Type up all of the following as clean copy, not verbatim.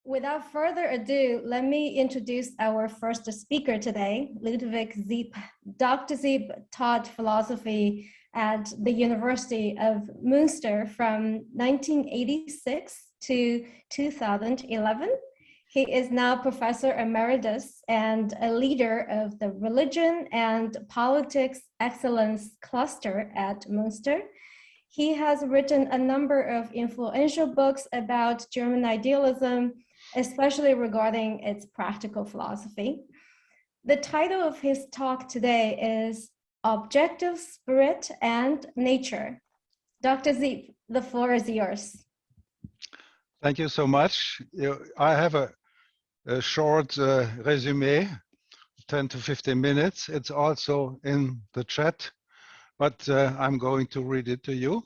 Without further ado, let me introduce our first speaker today, Ludwig Siep. Dr. Siep taught philosophy at the University of Münster from 1986 to 2011. He is now Professor Emeritus and a leader of the Religion and Politics Excellence Cluster at Münster. He has written a number of influential books about German idealism, especially regarding its practical philosophy. The title of his talk today is Objective Spirit and Nature. Dr. Siep, the floor is yours. Thank you so much. I have a short resume, 10 to 15 minutes. It's also in the chat, but I'm going to read it to you.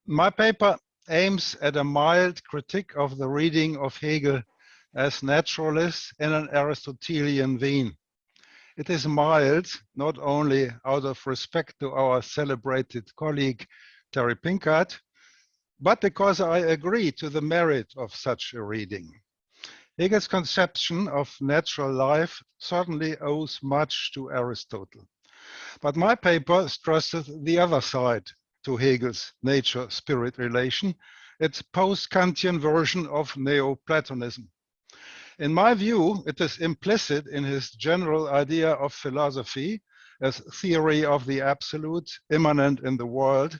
My paper aims at a mild critique of the reading of Hegel as naturalist in an Aristotelian vein. It is mild not only out of respect to our celebrated colleague Terry Pinkard, but because I agree to the merit of such a reading. Hegel's conception of natural life certainly owes much to Aristotle. But my paper stresses the other side to Hegel's nature-spirit relation, its post-Kantian version of Neoplatonism. In my view, it is implicit in his general idea of philosophy as theory of the absolute, immanent in the world,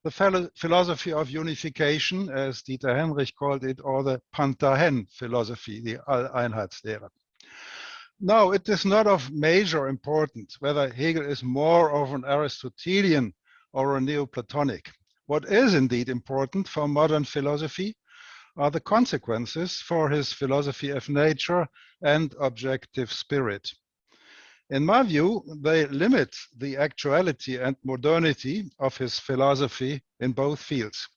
the philosophy of unification, as Dieter Henrich called it, or the Pantahen philosophy, the Alleinheitslehre. Now, it is not of major importance whether Hegel is more of an Aristotelian or a Neoplatonic. What is indeed important for modern philosophy are the consequences for his philosophy of nature and objective spirit. In my view, they limit the actuality and modernity of his philosophy in both fields.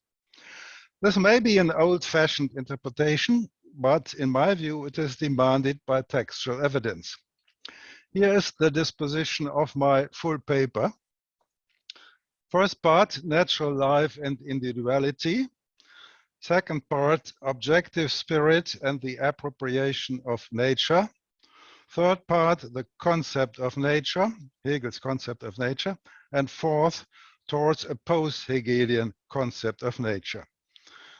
This may be an old-fashioned interpretation, but in my view, it is demanded by textual evidence. Here is the disposition of my full paper. First part, natural life and individuality. Second part, objective spirit and the appropriation of nature. Third part, the concept of nature, Hegel's concept of nature. And fourth, towards a post-Hegelian concept of nature.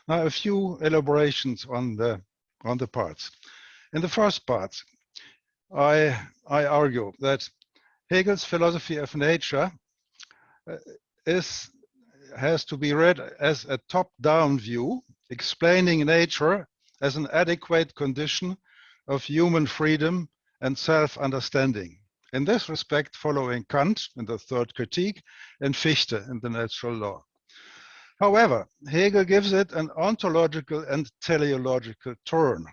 Now, a few elaborations on the parts. In the first part, I argue that Hegel's philosophy of nature has to be read as a top-down view, explaining nature as an adequate condition of human freedom and self-understanding. In this respect, following Kant in the third critique and Fichte in the natural law. However, Hegel gives it an ontological and teleological turn.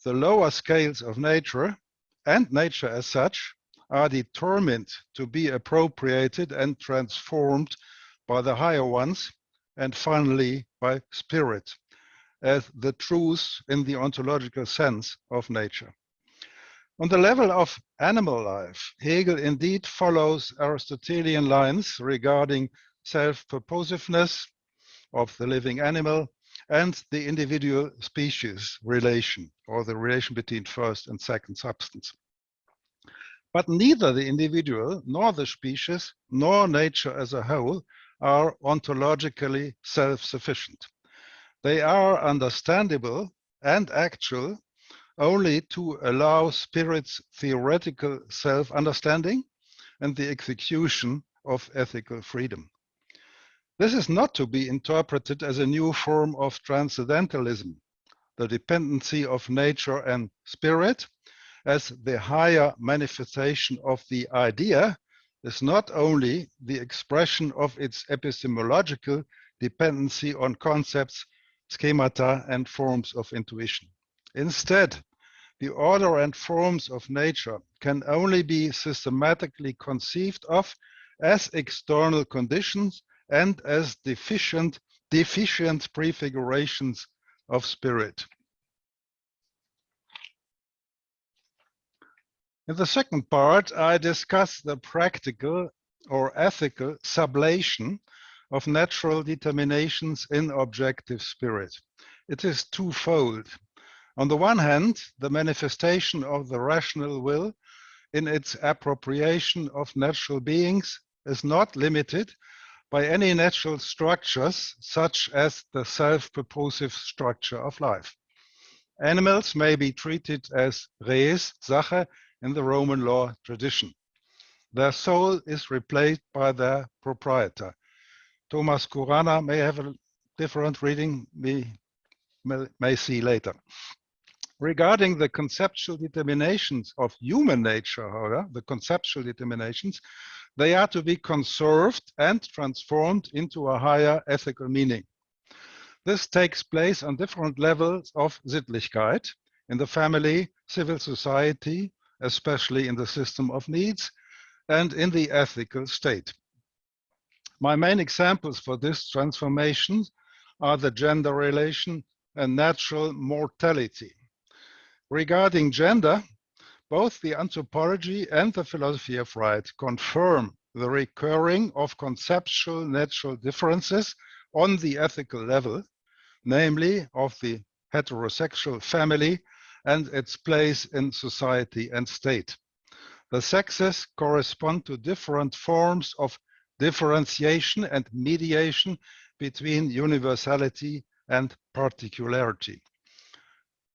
The lower scales of nature, and nature as such, are determined to be appropriated and transformed by the higher ones, and finally by spirit, as the truth in the ontological sense of nature. On the level of animal life, Hegel indeed follows Aristotelian lines regarding self-purposiveness of the living animal and the individual species relation, or the relation between first and second substance. But neither the individual, nor the species, nor nature as a whole are ontologically self-sufficient. They are understandable and actual only to allow spirit's theoretical self-understanding and the execution of ethical freedom. This is not to be interpreted as a new form of transcendentalism, the dependency of nature and spirit, as the higher manifestation of the idea is not only the expression of its epistemological dependency on concepts, schemata, and forms of intuition. Instead, the order and forms of nature can only be systematically conceived of as external conditions and as deficient prefigurations of spirit. In the second part, I discuss the practical or ethical sublation of natural determinations in objective spirit. It is twofold. On the one hand, the manifestation of the rational will in its appropriation of natural beings is not limited by any natural structures, such as the self-purposive structure of life. Animals may be treated as res, Sache, in the Roman law tradition. Their soul is replaced by their proprietor. Thomas Kurana may have a different reading, we may see later. Regarding the conceptual determinations of human nature, however, the conceptual determinations, they are to be conserved and transformed into a higher ethical meaning. This takes place on different levels of Sittlichkeit, in the family, civil society, especially in the system of needs, and in the ethical state. My main examples for this transformation are the gender relation and natural mortality. Regarding gender, both the anthropology and the philosophy of right confirm the recurring of conceptual natural differences on the ethical level, namely of the heterosexual family and its place in society and state. The sexes correspond to different forms of differentiation and mediation between universality and particularity.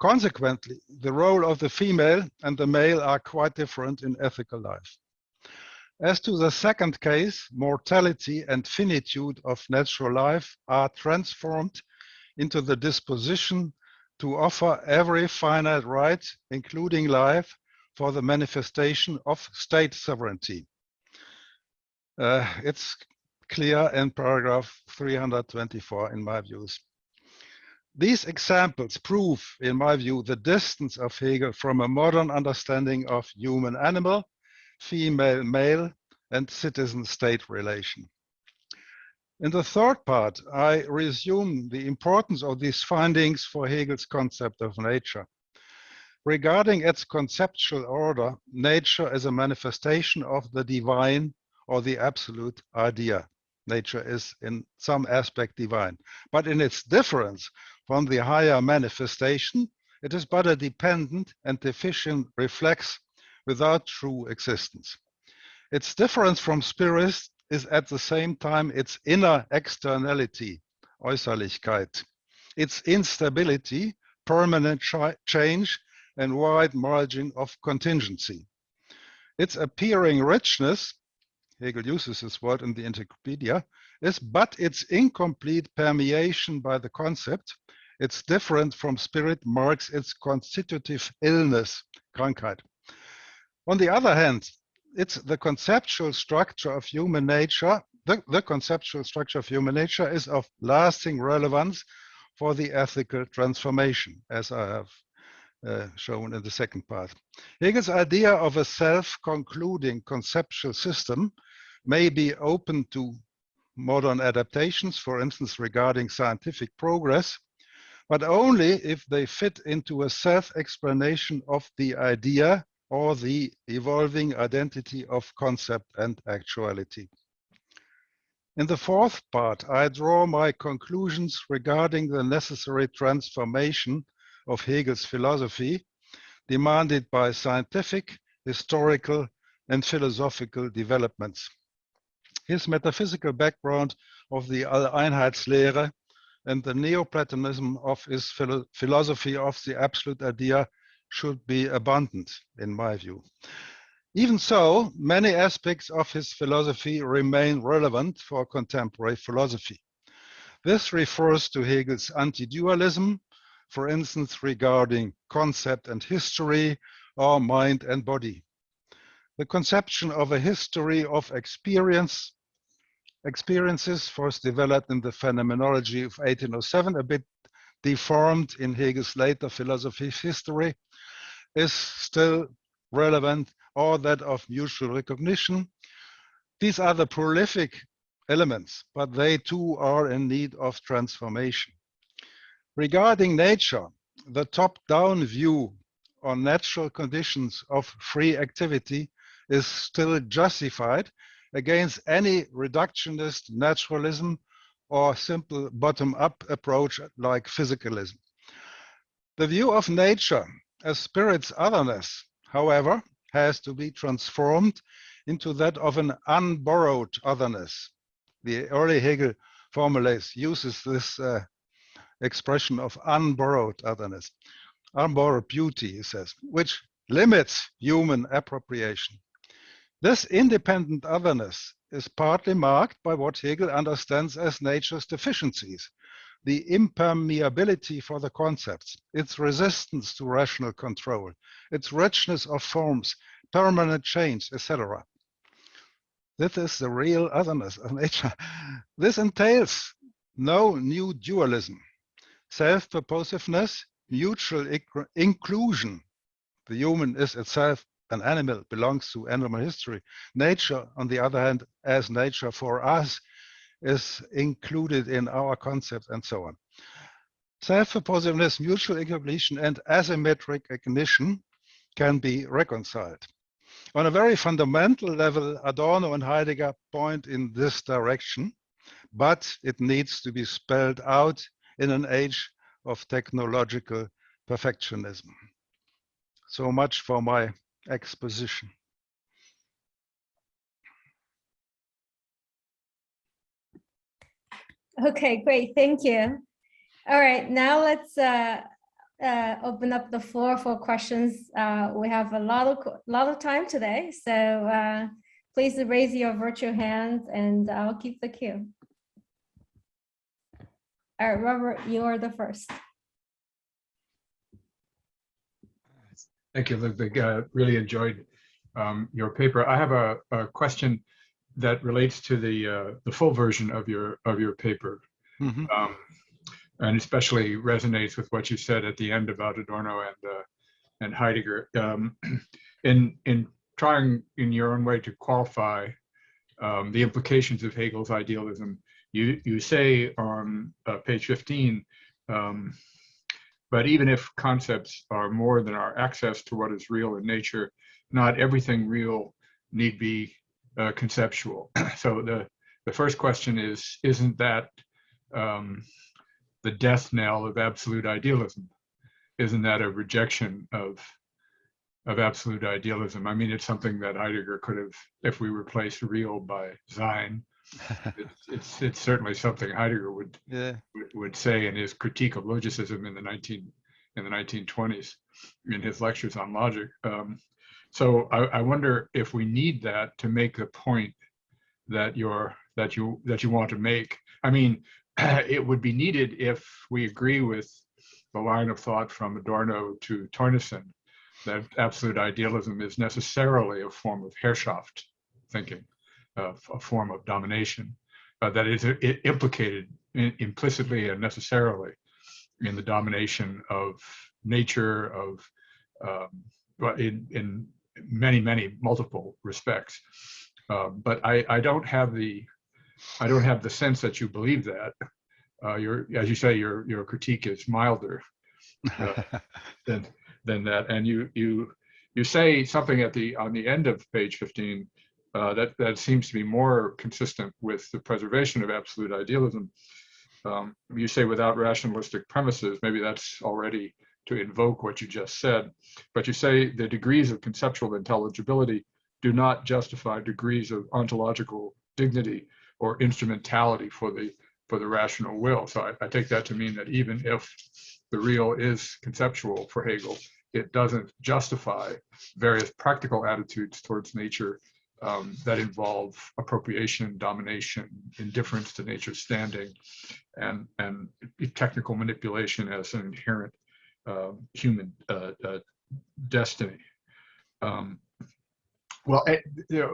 Consequently, the role of the female and the male are quite different in ethical life. As to the second case, mortality and finitude of natural life are transformed into the disposition to offer every finite right, including life, for the manifestation of state sovereignty. It's clear in paragraph 324 in my views. These examples prove, in my view, the distance of Hegel from a modern understanding of human-animal, female-male, and citizen-state relation. In the third part, I resume the importance of these findings for Hegel's concept of nature. Regarding its conceptual order, nature is a manifestation of the divine or the absolute idea. Nature is in some aspect divine, but in its difference from the higher manifestation, it is but a dependent and deficient reflex without true existence. Its difference from spirit is at the same time its inner externality, Äußerlichkeit, its instability, permanent change, and wide margin of contingency. Its appearing richness, Hegel uses this word in the Encyclopedia, is but its incomplete permeation by the concept. Its difference from spirit marks its constitutive illness, Krankheit. On the other hand, it's the conceptual structure of human nature. The conceptual structure of human nature is of lasting relevance for the ethical transformation, as I have shown in the second part. Hegel's idea of a self-concluding conceptual system may be open to modern adaptations, for instance, regarding scientific progress, but only if they fit into a self-explanation of the idea or the evolving identity of concept and actuality. In the fourth part, I draw my conclusions regarding the necessary transformation of Hegel's philosophy demanded by scientific, historical, and philosophical developments. His metaphysical background of the Alleinheitslehre and the Neoplatonism of his philosophy of the absolute idea should be abandoned, in my view. Even so, many aspects of his philosophy remain relevant for contemporary philosophy. This refers to Hegel's anti-dualism, for instance, regarding concept and history, or mind and body. The conception of a history of experiences first developed in the phenomenology of 1807, a bit deformed in Hegel's later philosophy of history, is still relevant, or that of mutual recognition. These are the prolific elements, but they too are in need of transformation. Regarding nature, the top-down view on natural conditions of free activity is still justified against any reductionist naturalism or simple bottom-up approach like physicalism. The view of nature as spirit's otherness, however, has to be transformed into that of an unborrowed otherness. The early Hegel formulates uses this expression of unborrowed otherness, unborrowed beauty, he says, which limits human appropriation. This independent otherness is partly marked by what Hegel understands as nature's deficiencies, the impermeability for the concepts, its resistance to rational control, its richness of forms, permanent change, etc. This is the real otherness of nature. This entails no new dualism, self-purposiveness, mutual inclusion. The human is itself an animal, belongs to animal history. Nature, on the other hand, as nature for us, is included in our concept and so on. Self-purposiveness, mutual inclusion, and asymmetric recognition can be reconciled. On a very fundamental level, Adorno and Heidegger point in this direction, but it needs to be spelled out in an age of technological perfectionism. So much for my exposition. Okay, great, thank you. All right, now let's open up the floor for questions. We have a lot of time today, so please raise your virtual hands and I'll keep the queue. All right, Robert, you are the first. Thank you, Ludwig. Really enjoyed your paper. I have a question that relates to the full version of your paper, and especially resonates with what you said at the end about Adorno and Heidegger. In trying, in your own way, to qualify the implications of Hegel's idealism, you say on page 15. But even if concepts are more than our access to what is real in nature, not everything real need be conceptual. So the first question is, isn't that the death knell of absolute idealism? Isn't that a rejection of absolute idealism? I mean, it's something that Heidegger could have, if we replace real by sein, it's certainly something Heidegger would say in his critique of logicism in the 1920s in his lectures on logic. So I wonder if we need that to make the point that you want to make. I mean, it would be needed if we agree with the line of thought from Adorno to Teunissen that absolute idealism is necessarily a form of Herrschaft thinking, a form of domination, that is implicated implicitly and necessarily in the domination of nature, in many multiple respects. But I don't have the sense that you believe that. As you say, your critique is milder than that, and you say something on the end of page 15. That seems to be more consistent with the preservation of absolute idealism. You say without rationalistic premises, maybe that's already to invoke what you just said, but you say the degrees of conceptual intelligibility do not justify degrees of ontological dignity or instrumentality for the rational will. So I take that to mean that even if the real is conceptual for Hegel, it doesn't justify various practical attitudes towards nature that involve appropriation, domination, indifference to nature's standing, and technical manipulation as an inherent human destiny. Well,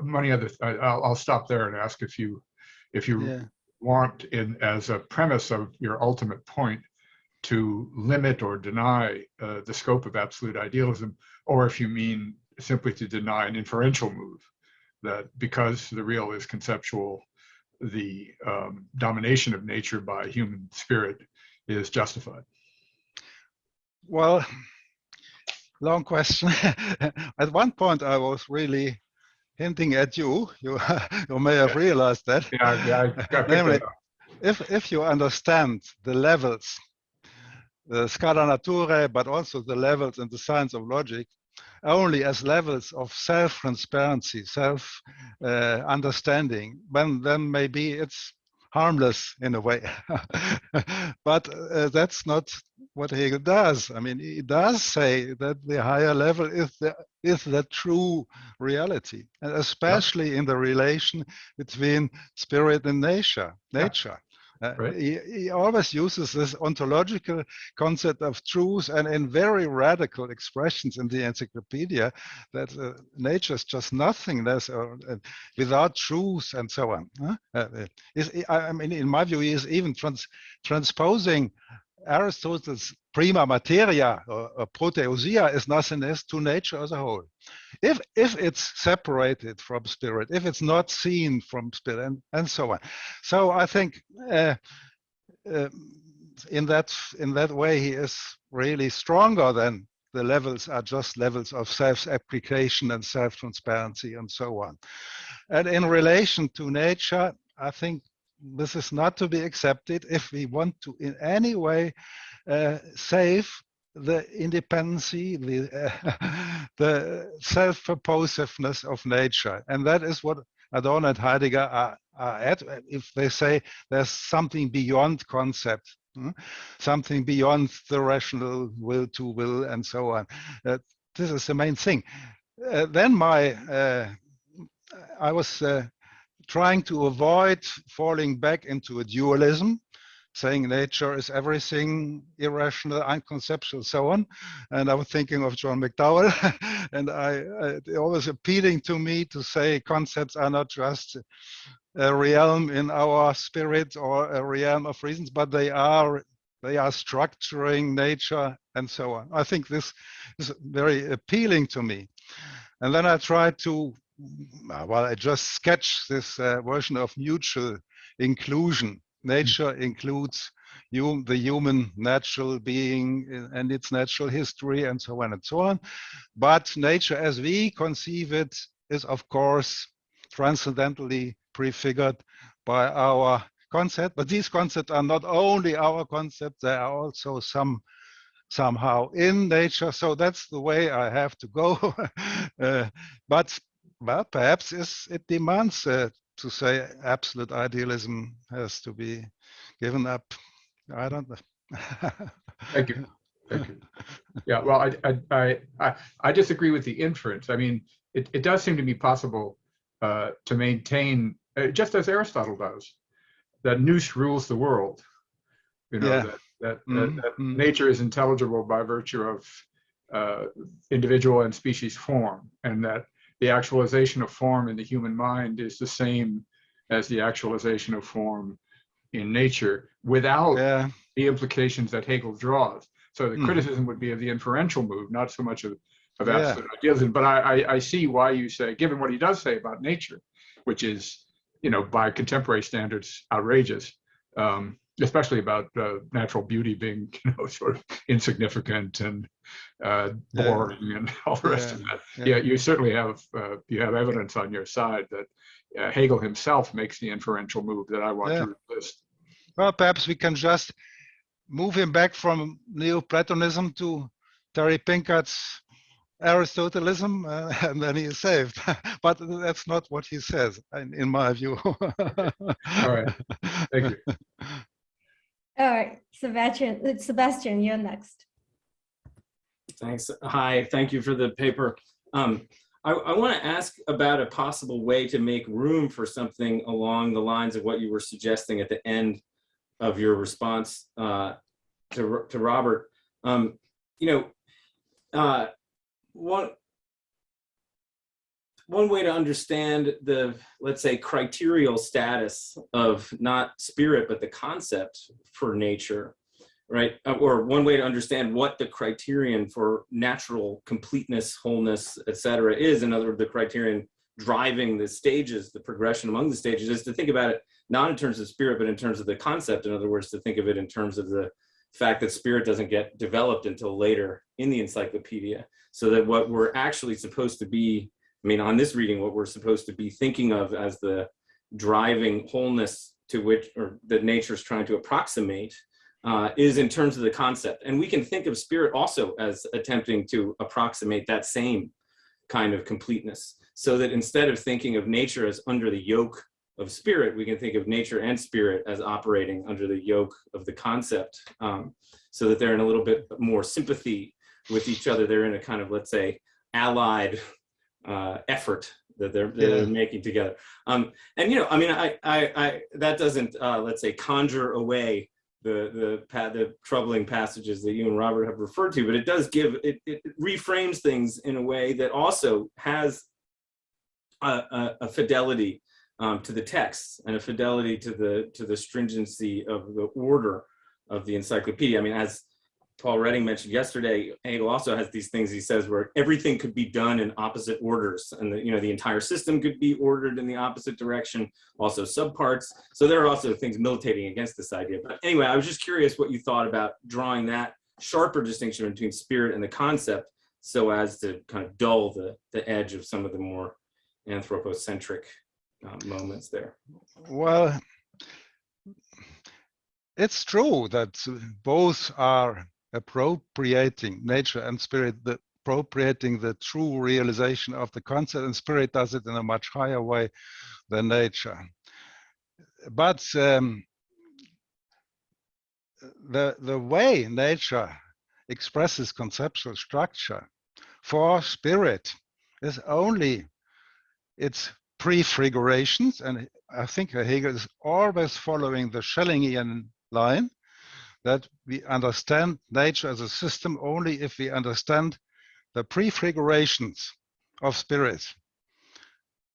many other. I'll stop there and ask if you want, as a premise of your ultimate point, to limit or deny the scope of absolute idealism, or if you mean simply to deny an inferential move, that because the real is conceptual, the domination of nature by human spirit is justified. Well, long question. At one point, I was really hinting at you. You may have realized that. Yeah, I Namely, if you understand the levels the scala naturae, but also the levels in the science of logic, only as levels of self-transparency, self-understanding, then maybe it's harmless in a way. But that's not what Hegel does. I mean, he does say that the higher level is the true reality, and especially in the relation between spirit and nature. Right. He always uses this ontological concept of truth, and in very radical expressions in the encyclopedia, that nature is just nothingness or without truth and so on. I mean, in my view, he is even transposing Aristotle's prima materia or proteusia is nothingness to nature as a whole. If it's separated from spirit, if it's not seen from spirit, and so on. So I think in that way he is really stronger than the levels are just levels of self-application and self-transparency and so on. And in relation to nature, I think this is not to be accepted if we want to in any way save the independency, the self-purposiveness of nature. And that is what Adorno and Heidegger are at. If they say there's something beyond concept, something beyond the rational will to will and so on. This is the main thing. Then I was trying to avoid falling back into a dualism, saying nature is everything, irrational, unconceptual, so on. And I was thinking of John McDowell, and it always appealing to me to say concepts are not just a realm in our spirit or a realm of reasons, but they are structuring nature and so on. I think this is very appealing to me. And then I tried to, well, I just sketched this version of mutual inclusion. Nature includes the human natural being and its natural history and so on and so on. But nature as we conceive it is, of course, transcendentally prefigured by our concept. But these concepts are not only our concepts, they are also somehow in nature. So that's the way I have to go. But perhaps it demands to say absolute idealism has to be given up. I don't know. Thank you. Thank you. Yeah, well, I disagree with the inference. I mean, it does seem to be possible to maintain, just as Aristotle does, that nous rules the world. You know, that nature is intelligible by virtue of individual and species form, and that the actualization of form in the human mind is the same as the actualization of form in nature, without the implications that Hegel draws. So the criticism would be of the inferential move, not so much of absolute idealism. But I see why you say, given what he does say about nature, which is, you know, by contemporary standards, outrageous, especially about natural beauty being, you know, sort of insignificant and boring and all the rest of that. Yeah, you certainly have evidence on your side that Hegel himself makes the inferential move that I want to resist. Well, perhaps we can just move him back from Neoplatonism to Terry Pinkard's Aristotleism, and then he is saved. But that's not what he says, in my view. All right, thank you. All right, Sebastian, you're next. Thanks. Hi, thank you for the paper. I want to ask about a possible way to make room for something along the lines of what you were suggesting at the end of your response to Robert. You know, one way to understand the, let's say, criterial status of not spirit, but the concept for nature, right? Or one way to understand what the criterion for natural completeness, wholeness, etc. is, in other words, the criterion driving the stages, the progression among the stages, is to think about it not in terms of spirit, but in terms of the concept. In other words, to think of it in terms of the fact that spirit doesn't get developed until later in the encyclopedia. So that what we're actually supposed to be, I mean, on this reading, what we're supposed to be thinking of as the driving wholeness to which, or that nature is trying to approximate, is in terms of the concept. And we can think of spirit also as attempting to approximate that same kind of completeness, so that instead of thinking of nature as under the yoke of spirit, we can think of nature and spirit as operating under the yoke of the concept, so that they're in a little bit more sympathy with each other. They're in a kind of, let's say, allied effort that they're making together. And I mean, I that doesn't let's say conjure away the troubling passages that you and Robert have referred to, but it does give it reframes things in a way that also has a fidelity to the text and a fidelity to the stringency of the order of the encyclopedia. I mean, as Paul Redding mentioned yesterday, Hegel also has these things he says where everything could be done in opposite orders, and the entire system could be ordered in the opposite direction, also subparts. So there are also things militating against this idea. But anyway, I was just curious what you thought about drawing that sharper distinction between spirit and the concept, so as to kind of dull the edge of some of the more anthropocentric moments there. Well, it's true that both are appropriating, nature and spirit, appropriating the true realization of the concept, and spirit does it in a much higher way than nature. But the way nature expresses conceptual structure for spirit is only its prefigurations, and I think Hegel is always following the Schellingian line, that we understand nature as a system only if we understand the prefigurations of spirit,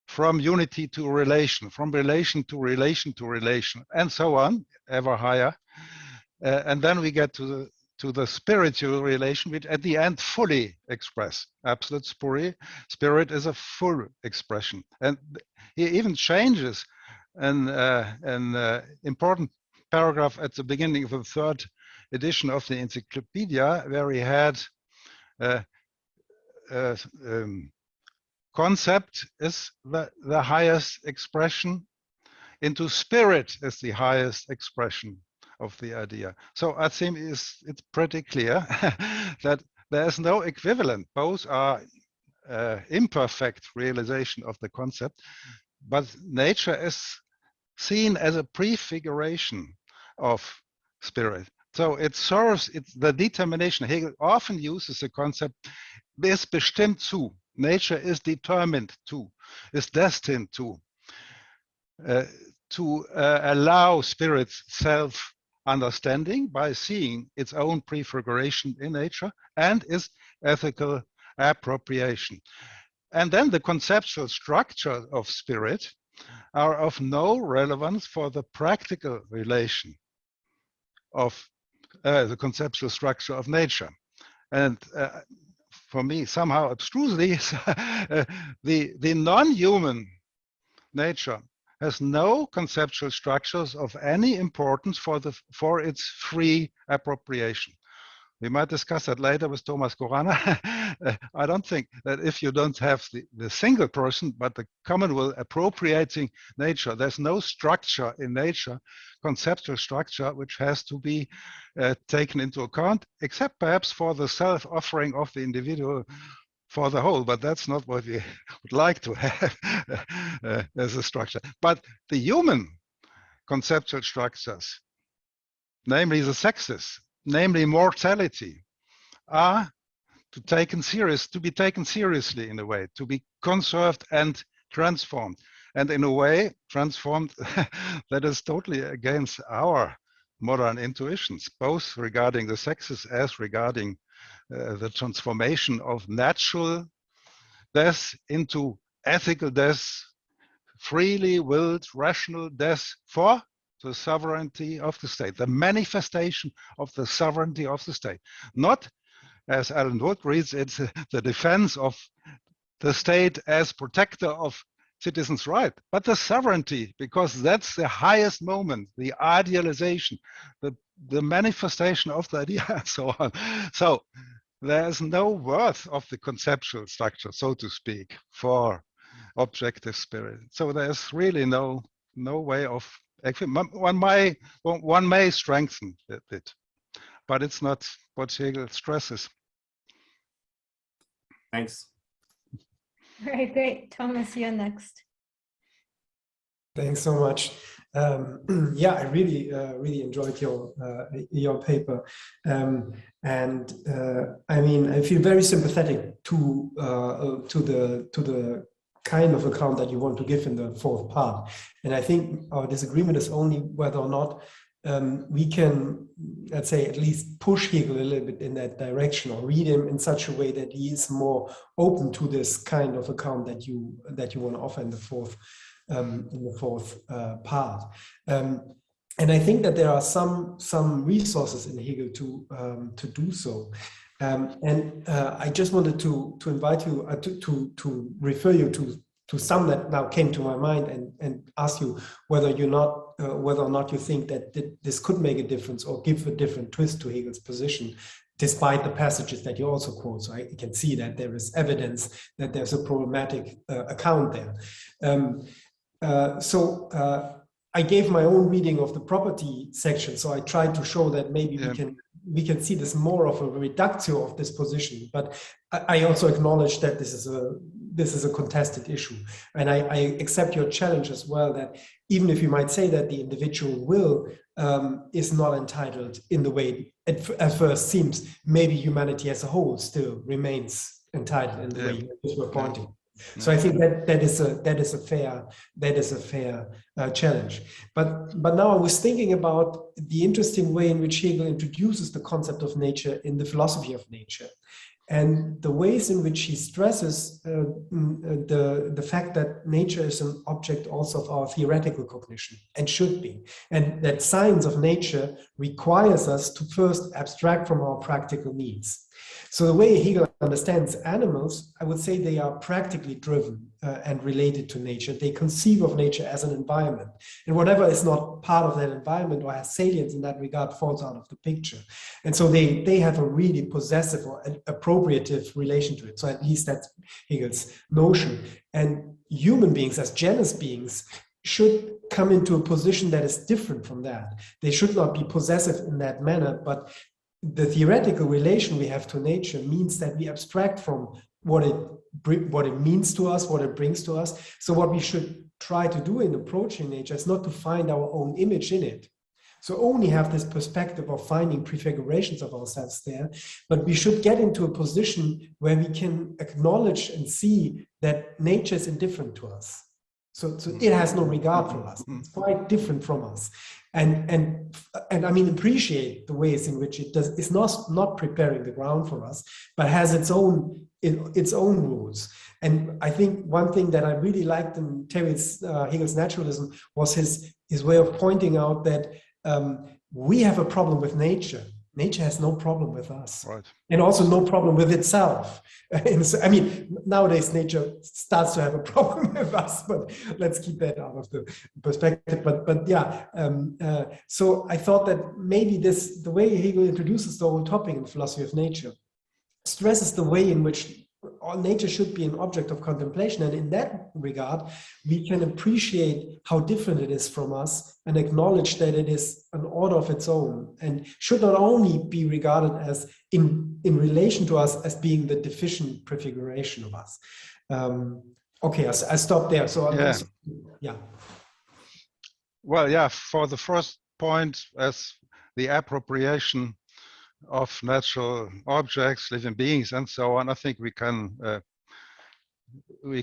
from unity to relation, from relation to relation to relation, and so on, ever higher. And then we get to the spiritual relation, which at the end fully express absolute spirit. Spirit is a full expression. And he even changes an important paragraph at the beginning of the third edition of the encyclopedia, where he had concept is the highest expression, into spirit is the highest expression of the idea. So I think it's pretty clear that there is no equivalent. Both are imperfect realization of the concept, but nature is seen as a prefiguration of spirit. So it serves the determination. Hegel often uses the concept, ist bestimmt zu. Nature is determined to, is destined to allow spirit's self-understanding by seeing its own prefiguration in nature and its ethical appropriation. And then the conceptual structure of spirit are of no relevance for the practical relation of the conceptual structure of nature. And for me, somehow abstrusely, the non-human nature has no conceptual structures of any importance for its free appropriation. We might discuss that later with Thomas Korana. I don't think that if you don't have the single person, but the common will appropriating nature, there's no structure in nature, conceptual structure, which has to be taken into account, except perhaps for the self-offering of the individual for the whole, but that's not what we would like to have as a structure. But the human conceptual structures, namely the sexes, namely mortality, are to be taken seriously in a way, to be conserved and transformed. And in a way, transformed that is totally against our modern intuitions, both regarding the sexes as regarding the transformation of natural death into ethical death, freely willed, rational death for the sovereignty of the state, the manifestation of the sovereignty of the state. Not, as Alan Wood reads, it's the defense of the state as protector of citizens' rights, but the sovereignty, because that's the highest moment, the idealization, the manifestation of the idea, and so on. So there's no worth of the conceptual structure, so to speak, for objective spirit. So there's really no way of Actually, one may strengthen it, but it's not what Hegel stresses. Thanks. All right, great. Thomas, you're next. Thanks so much. Yeah, I really enjoyed your paper, and I mean, I feel very sympathetic to the kind of account that you want to give in the fourth part. And I think our disagreement is only whether or not we can, let's say, at least push Hegel a little bit in that direction, or read him in such a way that he is more open to this kind of account that you want to offer in the fourth part. And I think that there are some resources in Hegel to do so. And I just wanted to invite you to refer you to some that now came to my mind, and ask you whether or not you think that this could make a difference or give a different twist to Hegel's position, despite the passages that you also quote. So I can see that there is evidence that there's a problematic account there. I gave my own reading of the property section, so I tried to show that maybe we can see this more of a reductio of this position. But I also acknowledge that this is a contested issue, and I accept your challenge as well, that even if you might say that the individual will is not entitled in the way it at first seems, maybe humanity as a whole still remains entitled in the way you were pointing. So I think that is a fair challenge. But now I was thinking about the interesting way in which Hegel introduces the concept of nature in the philosophy of nature, and the ways in which he stresses the fact that nature is an object also of our theoretical cognition, and should be, and that science of nature requires us to first abstract from our practical needs. So the way Hegel understands animals, I would say they are practically driven and related to nature. They conceive of nature as an environment, and whatever is not part of that environment or has salience in that regard falls out of the picture. And so they have a really possessive or appropriative relation to it. So at least that's Hegel's notion. And human beings as genus beings should come into a position that is different from that. They should not be possessive in that manner, but the theoretical relation we have to nature means that we abstract from what it means to us, what it brings to us. So what we should try to do in approaching nature is not to find our own image in it. So only have this perspective of finding prefigurations of ourselves there, but we should get into a position where we can acknowledge and see that nature is indifferent to us. So it has no regard for us. It's quite different from us. And I mean, appreciate the ways in which it does. It's not preparing the ground for us, but has its own rules. And I think one thing that I really liked in Hegel's naturalism was his way of pointing out that we have a problem with nature. Nature has no problem with us, right? And also no problem with itself. I mean, nowadays nature starts to have a problem with us, but let's keep that out of the perspective. But yeah, so I thought that maybe the way Hegel introduces the whole topic in philosophy of nature stresses the way in which nature should be an object of contemplation. And in that regard, we can appreciate how different it is from us and acknowledge that it is an order of its own and should not only be regarded as in relation to us as being the deficient prefiguration of us. Okay, I stop there. So yeah. Well, yeah, for the first point, as the appropriation of natural objects, living beings, and so on, I think we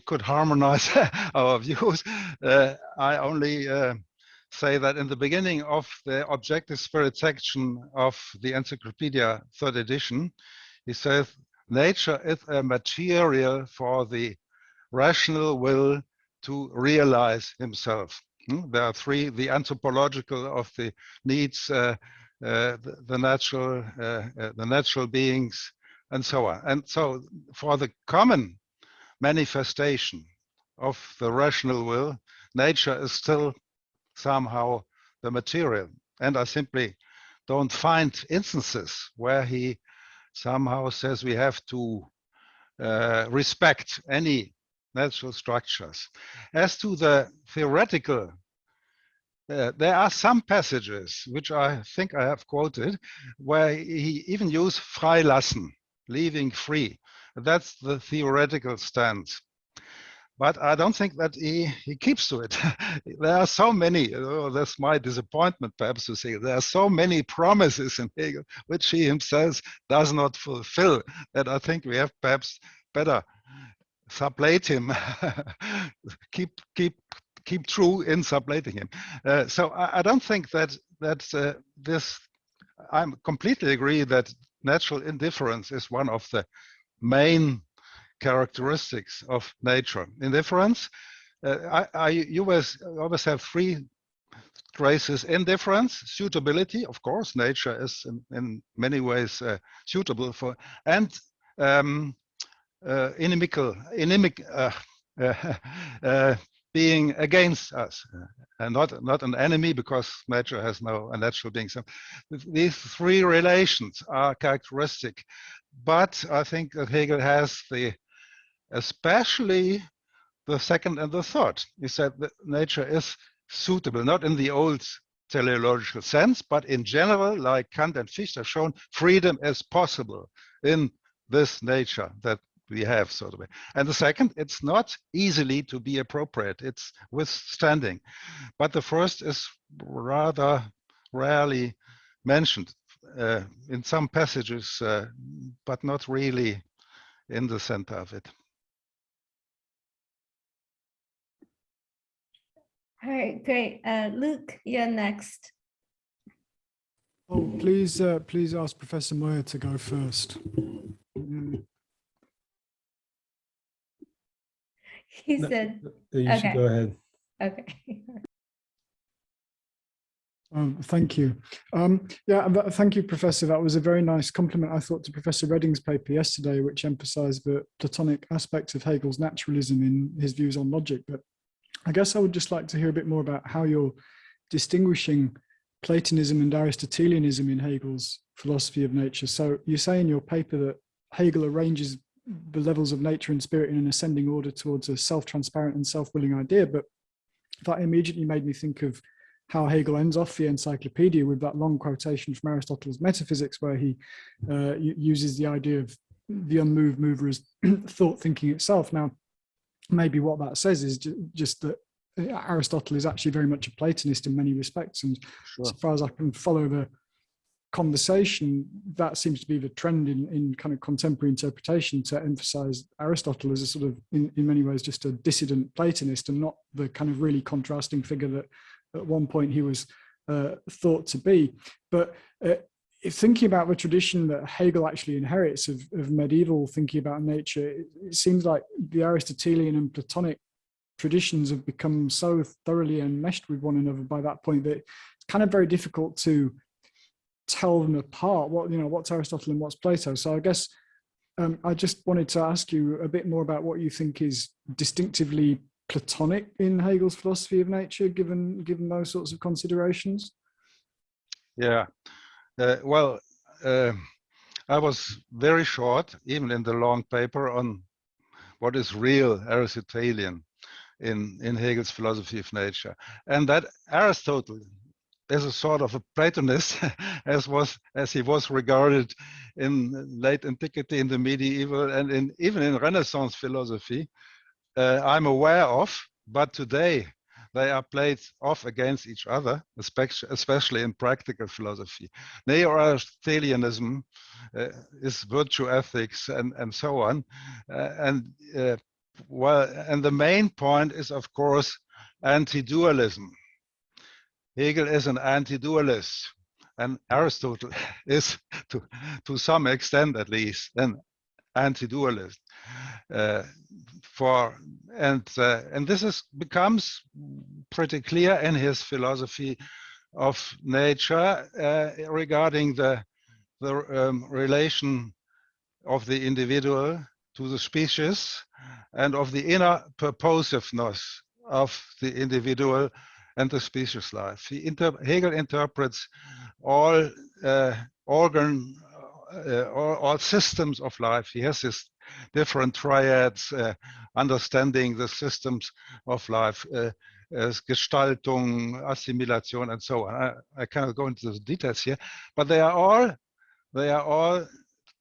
could harmonize our views. I only say that in the beginning of the Objective Spirit section of the Encyclopedia, 3rd edition, he says, nature is a material for the rational will to realize himself. There are three: the anthropological of the needs, the natural beings, and so on. And so for the common manifestation of the rational will, nature is still somehow the material. And I simply don't find instances where he somehow says we have to respect any natural structures. As to the theoretical there are some passages, which I think I have quoted, where he even used freilassen, leaving free. That's the theoretical stance. But I don't think that he keeps to it. There are so many, that's my disappointment perhaps to say, there are so many promises in Hegel which he himself does not fulfill, that I think we have perhaps better sublate him, keep true in sublating him. So I don't think that this, I completely agree that natural indifference is one of the main characteristics of nature. Indifference, you always have three traces: indifference, suitability, of course, nature is in many ways suitable for, and being against us, and not an enemy, because nature has no natural being. So these three relations are characteristic, but I think that Hegel has especially the second and the third. He said that nature is suitable, not in the old teleological sense, but in general, like Kant and Fichte have shown, freedom is possible in this nature that we have, sort of. And the second, it's not easily to be appropriate, it's withstanding. But the first is rather rarely mentioned in some passages, but not really in the center of it. All right, great. Luke, you're next. Oh, please ask Professor Moyer to go first. He said, you should go ahead. Okay. Thank you. Yeah, thank you, Professor. That was a very nice compliment, I thought, to Professor Redding's paper yesterday, which emphasized the Platonic aspects of Hegel's naturalism in his views on logic. But I guess I would just like to hear a bit more about how you're distinguishing Platonism and Aristotelianism in Hegel's philosophy of nature. So you say in your paper that Hegel arranges the levels of nature and spirit in an ascending order towards a self-transparent and self-willing idea, but that immediately made me think of how Hegel ends off the encyclopedia with that long quotation from Aristotle's Metaphysics, where he uses the idea of the unmoved mover as thought thinking itself. Now, maybe what that says is just that Aristotle is actually very much a Platonist in many respects, and sure, as far as I can follow the conversation, that seems to be the trend in kind of contemporary interpretation, to emphasize Aristotle as a sort of, in many ways, just a dissident Platonist, and not the kind of really contrasting figure that at one point he was thought to be. But thinking about the tradition that Hegel actually inherits of medieval thinking about nature, it seems like the Aristotelian and Platonic traditions have become so thoroughly enmeshed with one another by that point that it's kind of very difficult to tell them apart. What's Aristotle and what's Plato? So I guess I just wanted to ask you a bit more about what you think is distinctively Platonic in Hegel's philosophy of nature, given those sorts of considerations. Yeah, well, I was very short, even in the long paper, on what is real Aristotelian in Hegel's philosophy of nature, and that Aristotle is a sort of a Platonist, as he was regarded in late antiquity, in the medieval, and even in Renaissance philosophy. I'm aware of, but today they are played off against each other, especially in practical philosophy. Neo-Aristotelianism is virtue ethics and so on, and the main point is, of course, anti-dualism. Hegel is an anti-dualist, and Aristotle is, to some extent at least, an anti-dualist. And this becomes pretty clear in his philosophy of nature regarding the relation of the individual to the species, and of the inner purposiveness of the individual and the species life. Hegel interprets all all systems of life. He has his different triads, understanding the systems of life, Gestaltung, assimilation, and so on. I cannot go into the details here, but they are all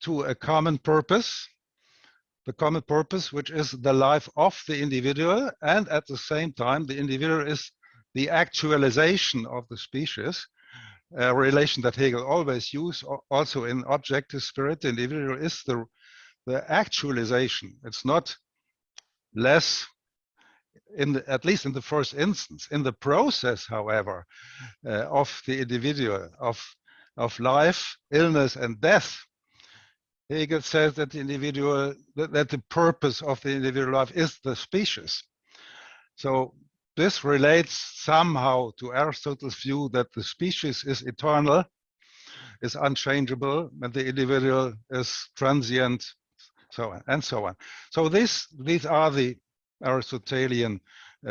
to a common purpose. The common purpose, which is the life of the individual, and at the same time, the individual is the actualization of the species, a relation that Hegel always used, also in objective spirit. The individual is the actualization. It's not less, at least in the first instance. In the process, however, of the individual, of life, illness, and death, Hegel says that the individual, that the purpose of the individual life is the species. So this relates somehow to Aristotle's view that the species is eternal, is unchangeable, and the individual is transient, so on and so on. So these are the Aristotelian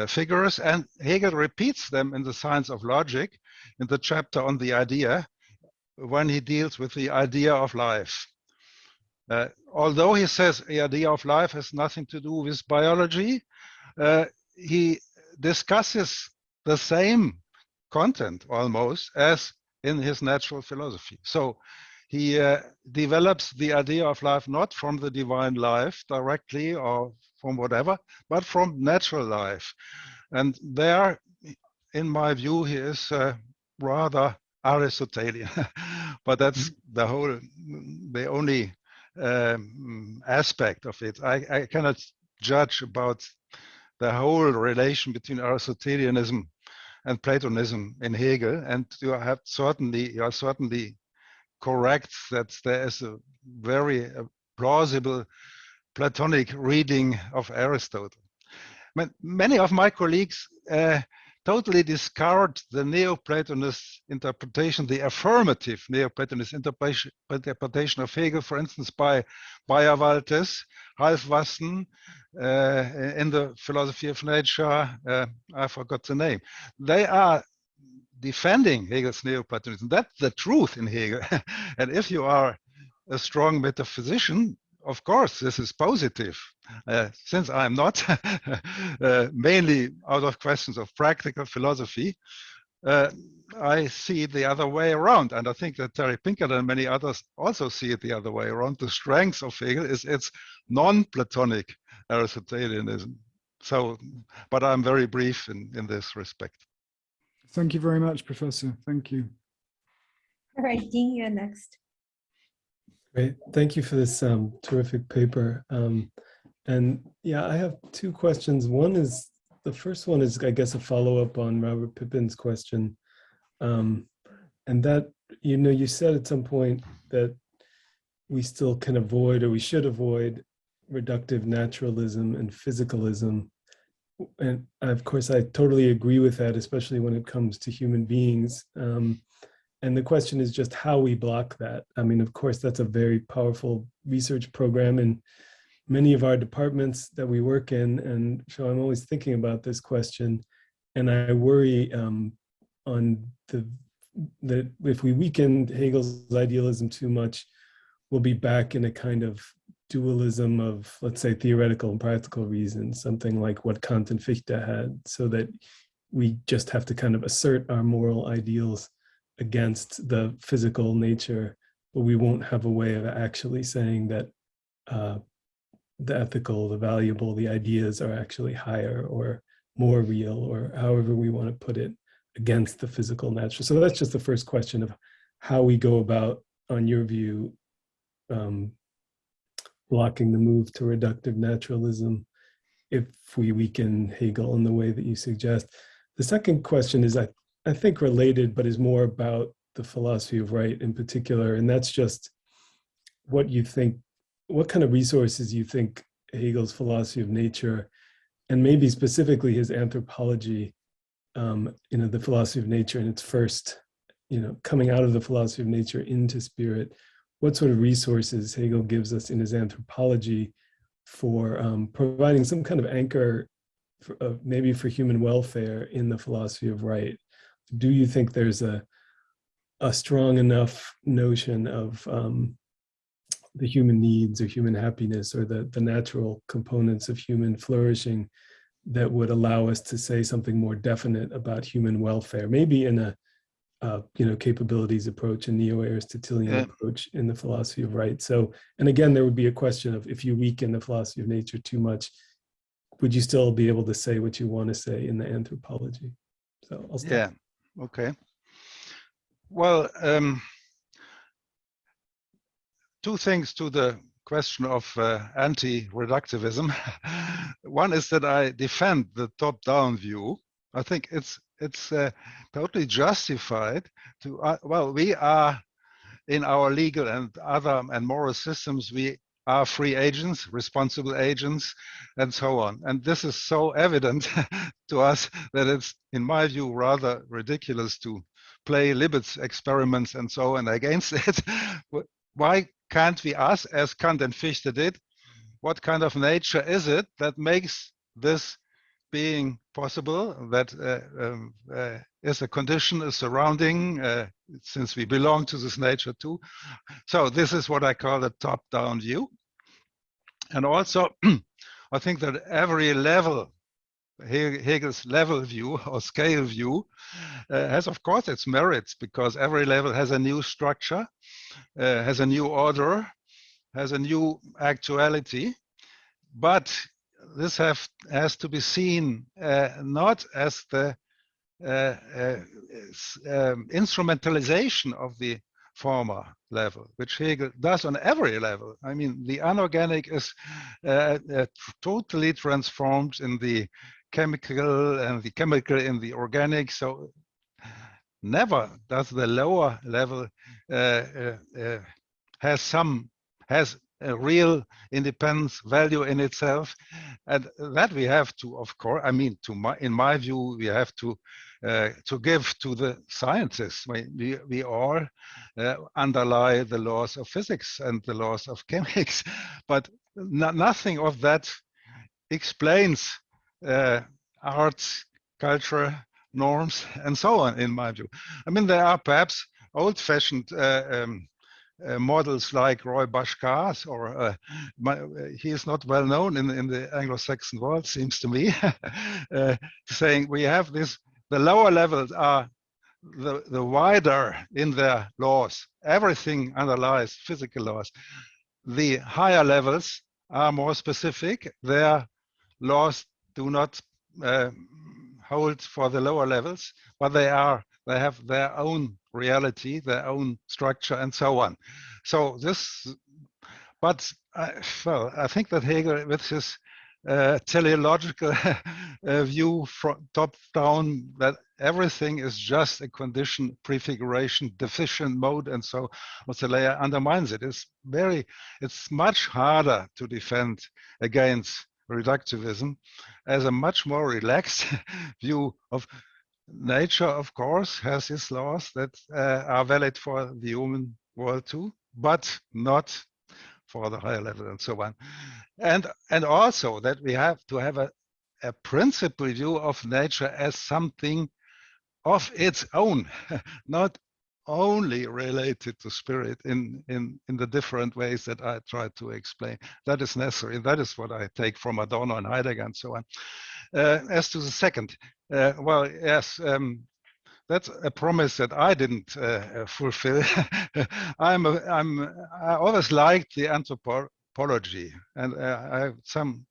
figures, and Hegel repeats them in the Science of Logic, in the chapter on the idea, when he deals with the idea of life. Although he says the idea of life has nothing to do with biology, he discusses the same content almost as in his natural philosophy. So he develops the idea of life not from the divine life directly or from whatever, but from natural life. And there, in my view, he is rather Aristotelian, but that's the only aspect of it. I cannot judge about the whole relation between Aristotelianism and Platonism in Hegel, and you are certainly correct that there is a very plausible Platonic reading of Aristotle. Many of my colleagues totally discard the Neoplatonist interpretation, the affirmative Neoplatonist interpretation of Hegel, for instance, by Bayerwaltes, Halfwassen, in the Philosophy of Nature, I forgot the name. They are defending Hegel's Neoplatonism. That's the truth in Hegel. And if you are a strong metaphysician, of course, this is positive. Since I'm not, mainly out of questions of practical philosophy, I see it the other way around. And I think that Terry Pinkard and many others also see it the other way around. The strength of Hegel is its non-Platonic Aristotelianism. So, but I'm very brief in this respect. Thank you very much, Professor. Thank you. All right, Dean, you're next. Great. Thank you for this terrific paper. And yeah, I have two questions. The first one is, I guess, a follow-up on Robert Pippin's question. And that, you said at some point that we still can avoid, or we should avoid, reductive naturalism and physicalism. And of course, I totally agree with that, especially when it comes to human beings. And the question is just how we block that. I mean, of course, that's a very powerful research program in many of our departments that we work in. And so I'm always thinking about this question. And I worry that if we weaken Hegel's idealism too much, we'll be back in a kind of dualism of, let's say, theoretical and practical reasons, something like what Kant and Fichte had, so that we just have to kind of assert our moral ideals against the physical nature, but we won't have a way of actually saying that the ethical, the valuable, the ideas are actually higher or more real, or however we want to put it, against the physical nature. So that's just the first question of how we go about, on your view, blocking the move to reductive naturalism if we weaken Hegel in the way that you suggest. The second question is, I think related, but is more about the philosophy of right in particular, and that's just what you think, what kind of resources you think Hegel's philosophy of nature, and maybe specifically his anthropology, the philosophy of nature in its first, coming out of the philosophy of nature into spirit, what sort of resources Hegel gives us in his anthropology for providing some kind of anchor maybe for human welfare in the philosophy of right. Do you think there's a strong enough notion of the human needs or human happiness or the natural components of human flourishing that would allow us to say something more definite about human welfare, maybe in a capabilities approach, a neo-Aristotelian approach in the philosophy of right. So, and again, there would be a question of, if you weaken the philosophy of nature too much, would you still be able to say what you want to say in the anthropology? So I'll stop. Yeah, okay. Well, two things to the question of anti-reductivism. One is that I defend the top-down view. I think it's totally justified to, well, we are in our legal and other and moral systems, we are free agents, responsible agents, and so on. And this is so evident to us that it's, in my view, rather ridiculous to play Libet's experiments and so on against it. Why can't we ask, as Kant and Fichte did, what kind of nature is it that makes this being possible, that is a condition, a surrounding, since we belong to this nature too. So this is what I call the top-down view. And also, I think that every level, Hegel's level view or scale view, has of course its merits, because every level has a new structure, has a new order, has a new actuality. But this has to be seen not as the instrumentalization of the former level, which Hegel does on every level. I mean, the anorganic is totally transformed in the chemical, and the chemical in the organic. So never does the lower level has a real independence value in itself, and that we have to, of course, I mean, in my view, we have to give to the scientists. We all underlie the laws of physics and the laws of chemics, but nothing of that explains arts, culture, norms, and so on, in my view. I mean, there are perhaps old-fashioned models like Roy Bhaskar, or he is not well known in the Anglo-Saxon world, seems to me, saying we have this, the lower levels are the wider in their laws. Everything underlies physical laws. The higher levels are more specific. Their laws do not hold for the lower levels, but they have their own reality, their own structure, and so on. So this, but well, I think that Hegel, with his teleological view from top down, that everything is just a condition, prefiguration, deficient mode, and so Mozzolea undermines it. It's much harder to defend against reductivism as a much more relaxed view of nature. Of course, has its laws that are valid for the human world too, but not for the higher level, and so on. And also that we have to have a principal view of nature as something of its own, not only related to spirit in the different ways that I tried to explain. That is necessary. That is what I take from Adorno and Heidegger and so on. As to the second, well, yes, that's a promise that I didn't fulfill. I always liked the anthropology, and I have some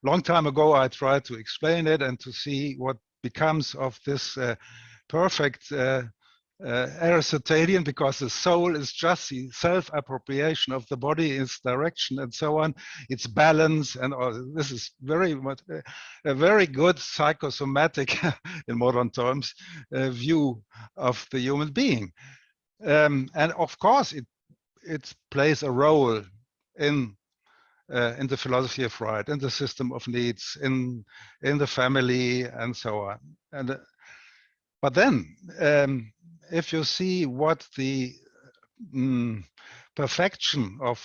long time ago I tried to explain it and to see what becomes of this perfect Aristotelian, because the soul is just the self-appropriation of the body, its direction, and so on, its balance, and all. This is very much a very good psychosomatic, in modern terms, view of the human being, and of course it plays a role in the philosophy of right, in the system of needs, in the family, and so on. And but then, if you see what the perfection of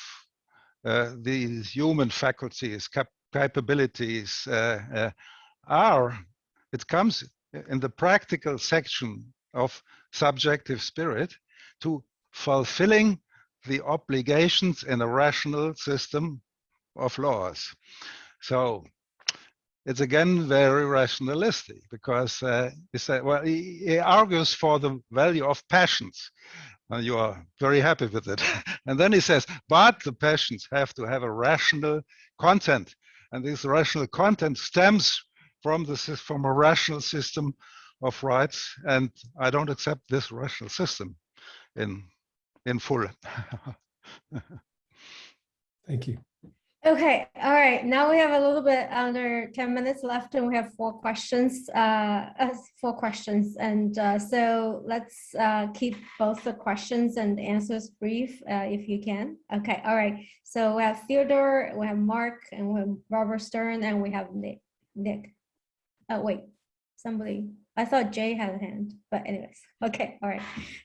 these human faculties, capabilities are, it comes in the practical section of subjective spirit to fulfilling the obligations in a rational system of laws. So it's again very rationalistic, because he said, well, he argues for the value of passions. And you are very happy with it. And then he says, but the passions have to have a rational content. And this rational content stems from a rational system of rights. And I don't accept this rational system in full. Thank you. Okay, all right. Now we have a little bit under 10 minutes left, and we have four questions. And so let's keep both the questions and answers brief, if you can. Okay, all right. So we have Theodore, we have Mark, and we have Robert Stern, and we have Nick. Oh wait, somebody. I thought Jay had a hand, but anyways. Okay, all right.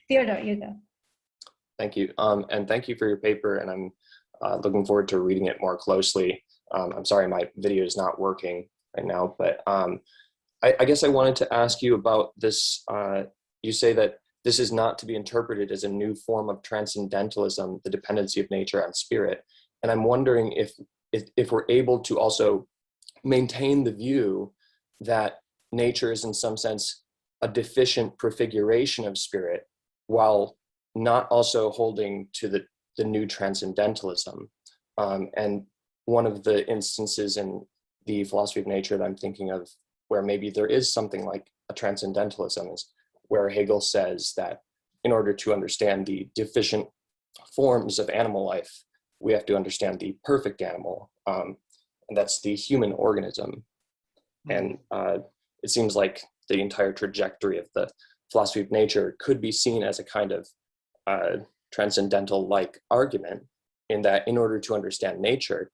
Theodore, you go. Thank you, and thank you for your paper. And I'm looking forward to reading it more closely. I'm sorry my video is not working right now, but I guess I wanted to ask you about this. You say that this is not to be interpreted as a new form of transcendentalism, the dependency of nature on spirit. And I'm wondering if we're able to also maintain the view that nature is in some sense a deficient prefiguration of spirit, while not also holding to the new transcendentalism. And one of the instances in the philosophy of nature that I'm thinking of where maybe there is something like a transcendentalism is where Hegel says that in order to understand the deficient forms of animal life, we have to understand the perfect animal, and that's the human organism. And it seems like the entire trajectory of the philosophy of nature could be seen as a kind of transcendental-like argument, in that in order to understand nature,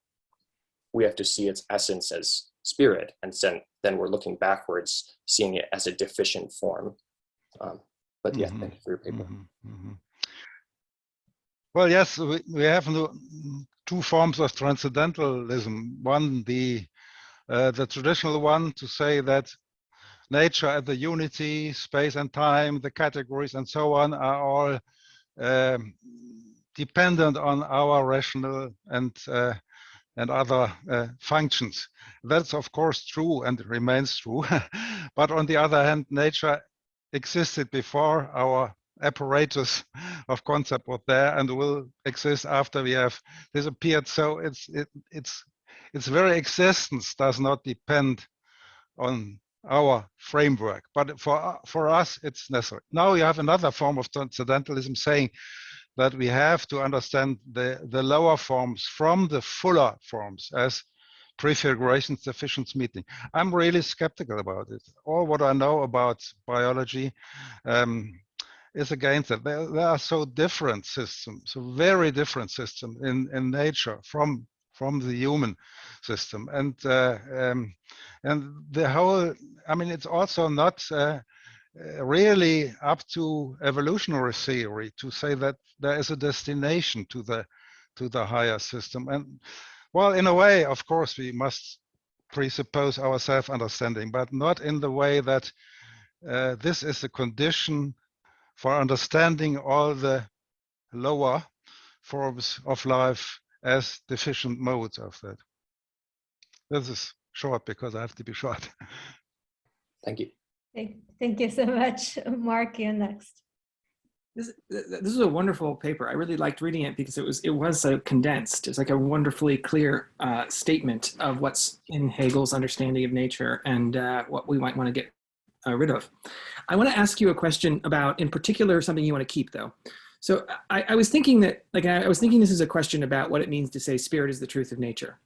we have to see its essence as spirit, and then we're looking backwards, seeing it as a deficient form. But yeah, thank you for your paper. Well, yes, we have two forms of transcendentalism. One, the traditional one, to say that nature and the unity, space and time, the categories and so on are all dependent on our rational and other functions. That's of course true and remains true. But on the other hand, nature existed before our apparatus of concept was there, and will exist after we have disappeared. So its very existence does not depend on our framework, but for us it's necessary. Now you have another form of transcendentalism saying that we have to understand the lower forms from the fuller forms as prefigurations, deficient meeting. I'm really skeptical about it. All what I know about biology is against that. There are so different systems, so very different systems in nature from the human system, and the whole. I mean, it's also not really up to evolutionary theory to say that there is a destination to the higher system. And well, in a way, of course, we must presuppose our self-understanding, but not in the way that this is a condition for understanding all the lower forms of life as deficient modes of that. This is short because I have to be short. Thank you. Thank you so much. Mark, you're next. This is a wonderful paper. I really liked reading it because it was so condensed. It's like a wonderfully clear statement of what's in Hegel's understanding of nature and what we might want to get rid of. I want to ask you a question about, in particular, something you want to keep, though. So I was thinking that, this is a question about what it means to say spirit is the truth of nature.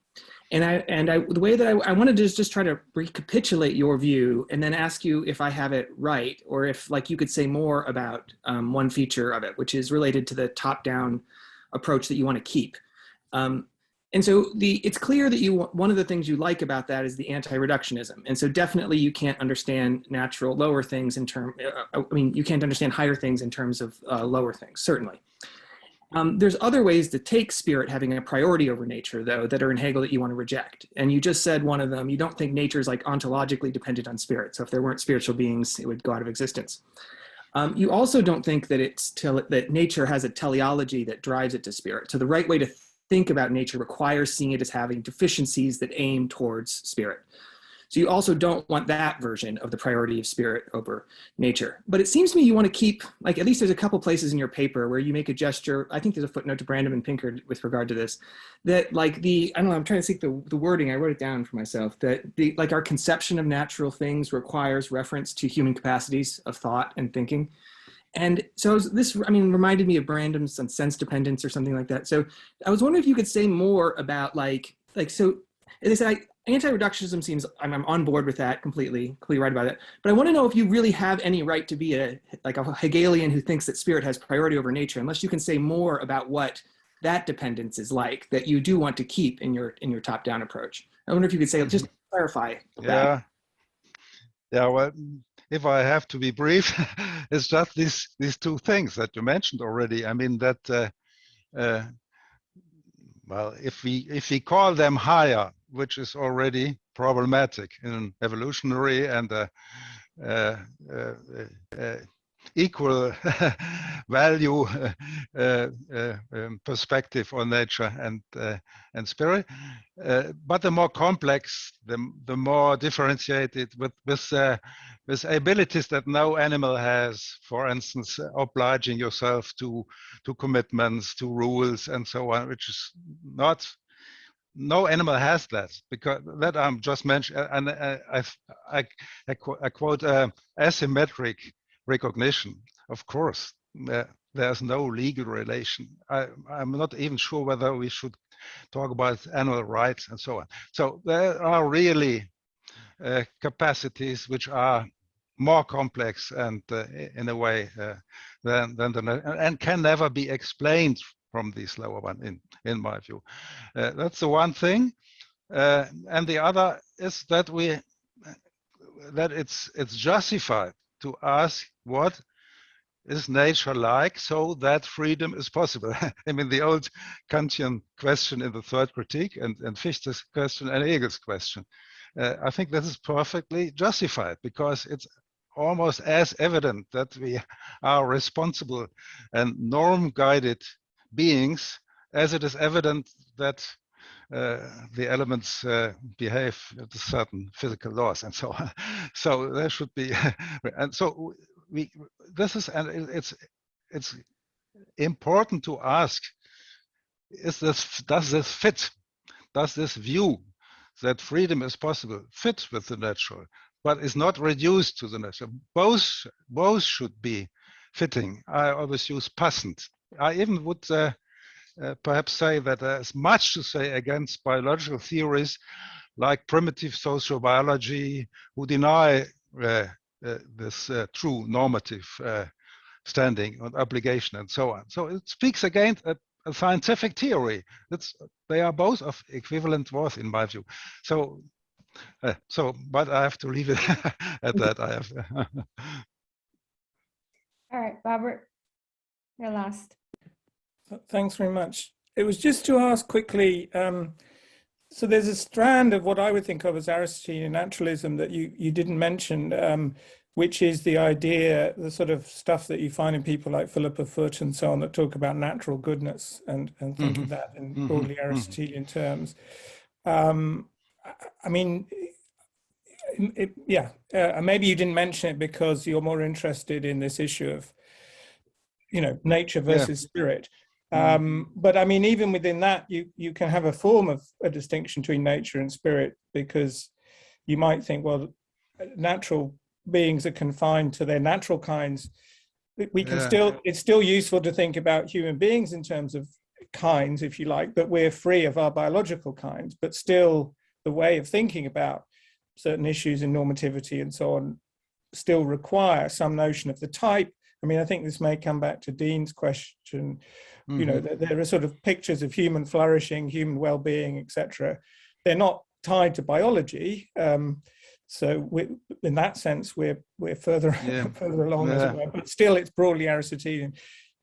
And the way that I wanted to just try to recapitulate your view and then ask you if I have it right, or if you could say more about one feature of it, which is related to the top-down approach that you want to keep. And so it's clear that one of the things you like about that is the anti-reductionism. And so definitely you can't understand natural lower things you can't understand higher things in terms of lower things, certainly. There's other ways to take spirit having a priority over nature, though, that are in Hegel that you want to reject. And you just said one of them, you don't think nature is ontologically dependent on spirit. So if there weren't spiritual beings, it would go out of existence. You also don't think that that nature has a teleology that drives it to spirit. So the right way to think about nature requires seeing it as having deficiencies that aim towards spirit. So you also don't want that version of the priority of spirit over nature. But it seems to me you want to keep, like, at least there's a couple places in your paper where you make a gesture. I think there's a footnote to Brandom and Pinkard with regard to this, that like I don't know, I'm trying to think the wording, I wrote it down for myself, that like our conception of natural things requires reference to human capacities of thought and thinking. And so this reminded me of Brandom's on sense dependence or something like that. So I was wondering if you could say more about so as I said, anti-reductionism seems, I'm on board with that completely right about it. But I want to know if you really have any right to be a Hegelian who thinks that spirit has priority over nature, unless you can say more about what that dependence is like that you do want to keep in your top-down approach. I wonder if you could say, just clarify that. Yeah, well, if I have to be brief, it's just these two things that you mentioned already. I mean that, well, if we call them higher, which is already problematic in evolutionary and equal value perspective on nature and spirit, but the more complex, the more differentiated with abilities that no animal has. For instance, obliging yourself to commitments, to rules, and so on, which is not. No animal has that, because that I'm just mentioned, and I quote asymmetric recognition. Of course, there's no legal relation. I'm not even sure whether we should talk about animal rights and so on. So there are really capacities which are more complex and in a way than and can never be explained from these lower one, in my view. That's the one thing, and the other is that it's justified to ask what is nature like, so that freedom is possible. I mean, the old Kantian question in the third critique, and Fichte's question and Hegel's question. I think this is perfectly justified, because it's almost as evident that we are responsible and norm-guided beings as it is evident that the elements behave with certain physical laws and so on. So there should be, and so it's important to ask: does this fit? Does this view that freedom is possible fit with the natural, but is not reduced to the natural? Both should be fitting. I always use passant. I even would perhaps say that there's much to say against biological theories like primitive sociobiology, who deny this true normative standing on obligation and so on. So it speaks against a scientific theory. They are both of equivalent worth, in my view. So, but I have to leave it at that. I have. All right, Robert, you're last. Thanks very much. It was just to ask quickly, so there's a strand of what I would think of as Aristotelian naturalism that you didn't mention, which is the idea, the sort of stuff that you find in people like Philippa Foot and so on, that talk about natural goodness and think of that in broadly Aristotelian terms. I mean, maybe you didn't mention it because you're more interested in this issue of, nature versus spirit. But I mean, even within that, you can have a form of a distinction between nature and spirit, because you might think, well, natural beings are confined to their natural kinds. We can it's still useful to think about human beings in terms of kinds, if you like, but we're free of our biological kinds, but still the way of thinking about certain issues in normativity and so on still require some notion of the type. I mean, I think this may come back to Dean's question. There are sort of pictures of human flourishing, human well-being, etc. They're not tied to biology. So in that sense, we're further along, as it were. But still, it's broadly Aristotelian.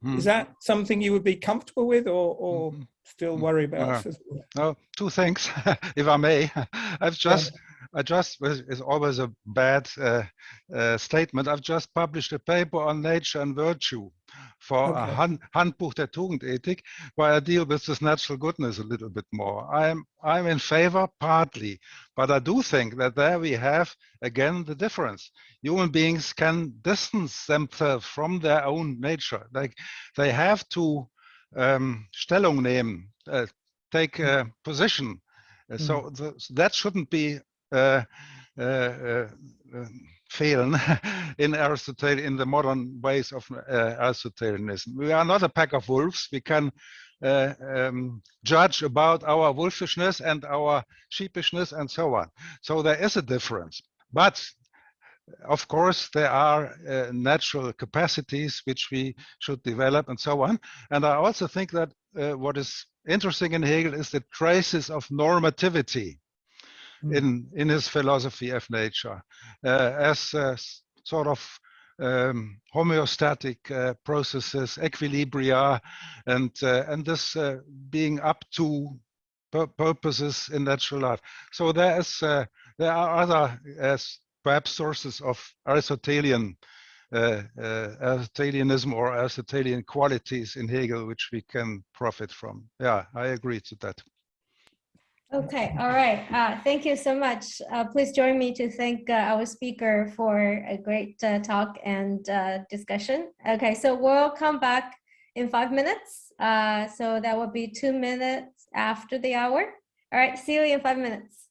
Is that something you would be comfortable with, or still worry about? No, two things, if I may. it's always a bad statement. I've just published a paper on nature and virtue for a Handbuch der Tugendethik, where I deal with this natural goodness a little bit more. I'm in favor partly, but I do think that there we have again the difference. Human beings can distance themselves from their own nature. Like they have to Stellung nehmen, take a position. So that shouldn't be fehlen in Aristotle, in the modern ways of Aristotelianism. We are not a pack of wolves. We can judge about our wolfishness and our sheepishness and so on. So there is a difference. But of course, there are natural capacities which we should develop and so on. And I also think that what is interesting in Hegel is the traces of normativity in his philosophy of nature as sort of homeostatic processes, equilibria, and this being up to purposes in natural life. So there are other perhaps sources of Aristotelianism or Aristotelian qualities in Hegel which we can profit from. Yeah, I agree to that. Okay, all right. Thank you so much. Please join me to thank our speaker for a great talk and discussion. Okay, so we'll come back in 5 minutes. So that will be 2 minutes after the hour. All right, see you in 5 minutes.